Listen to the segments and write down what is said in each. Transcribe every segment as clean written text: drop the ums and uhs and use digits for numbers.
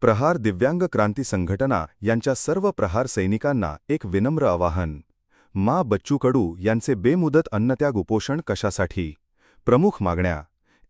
प्रहार दिव्यांग क्रांती संघटना यांच्या सर्व प्रहार सैनिकांना एक विनम्र आवाहन. मा. बच्चू कडू यांचे बेमुदत अन्नत्याग उपोषण कशासाठी? प्रमुख मागण्या.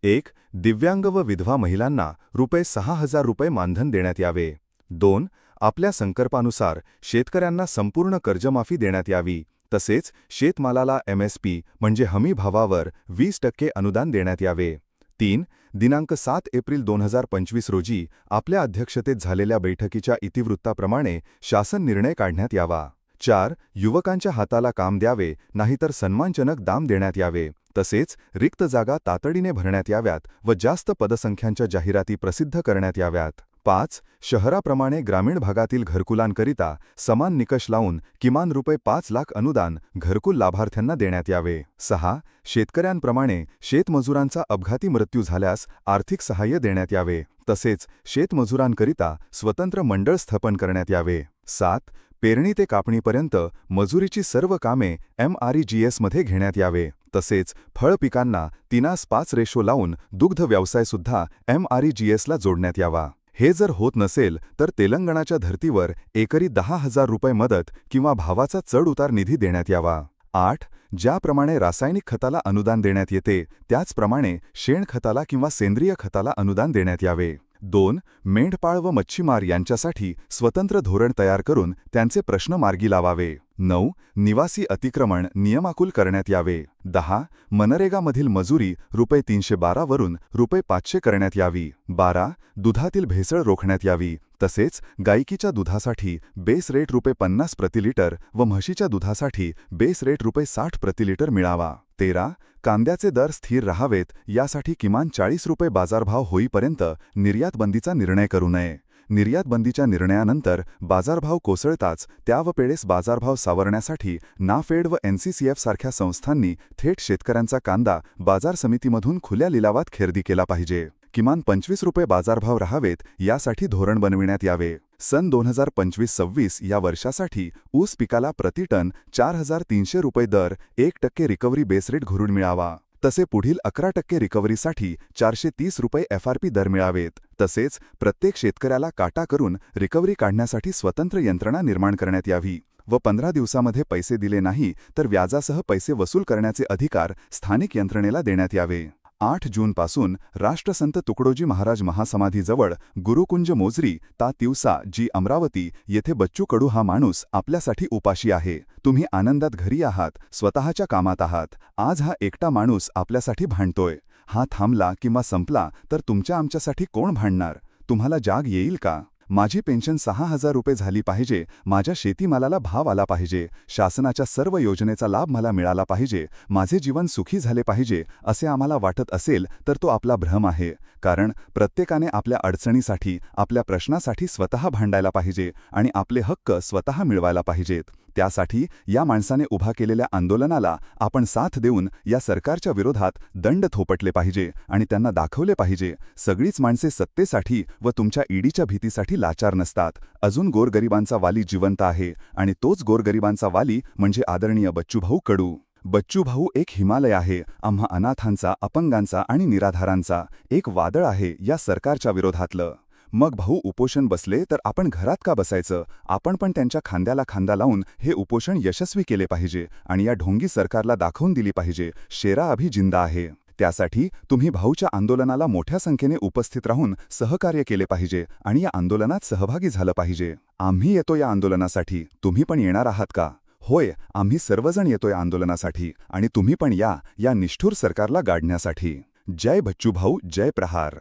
1. दिव्यांग व विधवा महिलांना ₹6,000 मानधन देण्यात यावे. 2. आपल्या संकल्पानुसार शेतकऱ्यांना संपूर्ण कर्जमाफी देण्यात यावी. तसेच शेतमालाला MSP म्हणजे हमी भावावर 20% अनुदान देण्यात यावे. 3. दिनांक 7 एप्रिल 2025 रोजी आपल्या अध्यक्षतेत झालेल्या बैठकीच्या इतिवृत्ताप्रमाणे शासन निर्णय काढण्यात यावा. 4. युवकांच्या हाताला काम द्यावे, नाहीतर सन्मानजनक दाम देण्यात यावे. तसेच रिक्त जागा तातडीने भरण्यात याव्यात व जास्त पदसंख्यांच्या जाहिराती प्रसिद्ध करण्यात याव्यात. 5. शहराप्रमाणे ग्रामीण भागातील घरकुलांकरिता समान निकष लावून किमान ₹5 लाख अनुदान घरकुल लाभार्थ्यांना देण्यात यावे. 6. शेतकऱ्यांप्रमाणे शेतमजुरांचा अपघाती मृत्यू झाल्यास आर्थिक सहाय्य देण्यात यावे. तसेच शेतमजुरांकरिता स्वतंत्र मंडळ स्थापन करण्यात यावे. 7. पेरणी ते कापणीपर्यंत मजुरीची सर्व कामे MREGS मध्ये घेण्यात यावे. तसेच फळ पिकांना 3:5 रेशो लावून दुग्ध व्यवसायसुद्धा MREGS ला जोडण्यात यावा. हे जर होत नसेल तर तेलंगणाच्या धर्तीवर एकरी ₹10,000 मदत किंवा भावाचा चढ-उतार निधी देण्यात यावा. 8. ज्याप्रमाणे रासायनिक खताला अनुदान देण्यात येते त्याचप्रमाणे शेणखताला किंवा सेंद्रिय खताला अनुदान देण्यात यावे. 2. मेंढपाळ व मच्छीमार यांच्यासाठी स्वतंत्र धोरण तयार करून त्यांचे प्रश्न मार्गी लावावे. 9. निवासी अतिक्रमण नियमाकुल करण्यात यावे. 10. मनरेगामधील मजुरी ₹312 वरून ₹500 करण्यात यावी. 12. दुधातील भेसळ रोखण्यात यावी. तसेच गायीच्या दुधासाठी बेस रेट ₹50 प्रति लिटर व म्हशीच्या दुधासाठी बेस रेट ₹60 प्रति लिटर मिळावा. 13. कांद्याचे दर स्थिर राहावेत यासाठी किमान ₹40 बाजारभाव होईपर्यंत निर्यातबंदीचा निर्णय करू नये. निर्यातबंदीच्या निर्णयानंतर बाजारभाव कोसळताच त्यावेळेस बाजारभाव सावरण्यासाठी नाफेड व NCCF सारख्या संस्थांनी थेट शेतकऱ्यांचा कांदा बाजार समितीमधून खुल्या लिलावात खरेदी केला पाहिजे. किमान ₹25 बाजारभाव राहावेत यासाठी धोरण बनविण्यात यावे. सन 2025-26 या वर्षासाठी ऊस पिकाला प्रतिटन ₹4,300 दर 1% रिकव्हरी बेस रेट घरून मिळावा. तसे पुढील 11% रिकव्हरीसाठी ₹430 FRP दर मिळावेत. तसेच प्रत्येक शेतकऱ्याला काटा करून रिकव्हरी काढण्यासाठी स्वतंत्र यंत्रणा निर्माण करण्यात यावी व 15 दिवसामध्ये पैसे दिले नाही तर व्याजासह पैसे वसूल करण्याचे अधिकार स्थानिक यंत्रणेला देण्यात यावे. 8 जूनपासून राष्ट्रसंत तुकडोजी महाराज महासमाधीजवळ गुरुकुंज मोजरी ता तिवसा जी अमरावती येथे बच्चू कडू हा माणूस आपल्यासाठी उपाशी आहे. तुम्ही आनंदात घरी आहात, स्वतःच्या कामात आहात. आज हा एकटा माणूस आपल्यासाठी भांडतोय. हा थांबला किंवा संपला तर तुमच्या आमच्यासाठी कोण भांडणार? तुम्हाला जाग येईल का? माझी पेन्शन ₹6,000 झाली पाहिजे. माझ्या शेतीमालाला भाव आला पाहिजे. शासनाच्या सर्व योजनेचा लाभ मला मिळाला पाहिजे. माझे जीवन सुखी झाले पाहिजे असे आम्हाला वाटत असेल तर तो आपला भ्रम आहे. कारण प्रत्येकाने आपल्या अडचणीसाठी आपल्या प्रश्नासाठी स्वतः भांडायला पाहिजे आणि आपले हक्क स्वतः मिळवायला पाहिजेत. त्यासाठी या माणसाने उभा केलेल्या आंदोलनाला आपण साथ देऊन या सरकारच्या विरोधात दंड थोपटले पाहिजे आणि त्यांना दाखवले पाहिजे सगळीच माणसे सत्तेसाठी व तुमच्या ईडीच्या भीतीसाठी लाचार नसतात. अजून गोरगरिबांचा वाली जिवंत आहे आणि तोच गोरगरिबांचा वाली म्हणजे आदरणीय बच्चूभाऊ कडू. बच्चूभाऊ एक हिमालय आहे. आम्हा अनाथांचा, अपंगांचा आणि निराधारांचा एक वादळ आहे या सरकारच्या विरोधातलं. मग भाऊ उपोषण बसले तर आपण घरात का बसायचं? आपण पण त्यांच्या खांद्याला खांदा लावून हे उपोषण यशस्वी केले पाहिजे आणि या ढोंगी सरकारला दाखवून दिली पाहिजे शेरा अभी जिंदा आहे. त्यासाठी तुम्ही भाऊच्या आंदोलनाला मोठ्या संख्येने उपस्थित राहून सहकार्य केले पाहिजे आणि या आंदोलनात सहभागी झालं पाहिजे. आम्ही येतो या आंदोलनासाठी. तुम्ही पण येणार आहात का? होय, आम्ही सर्वजण येतोय आंदोलनासाठी आणि तुम्ही पण या निष्ठुर सरकारला गाडण्यासाठी. जय बच्चूभाऊ, जय प्रहार.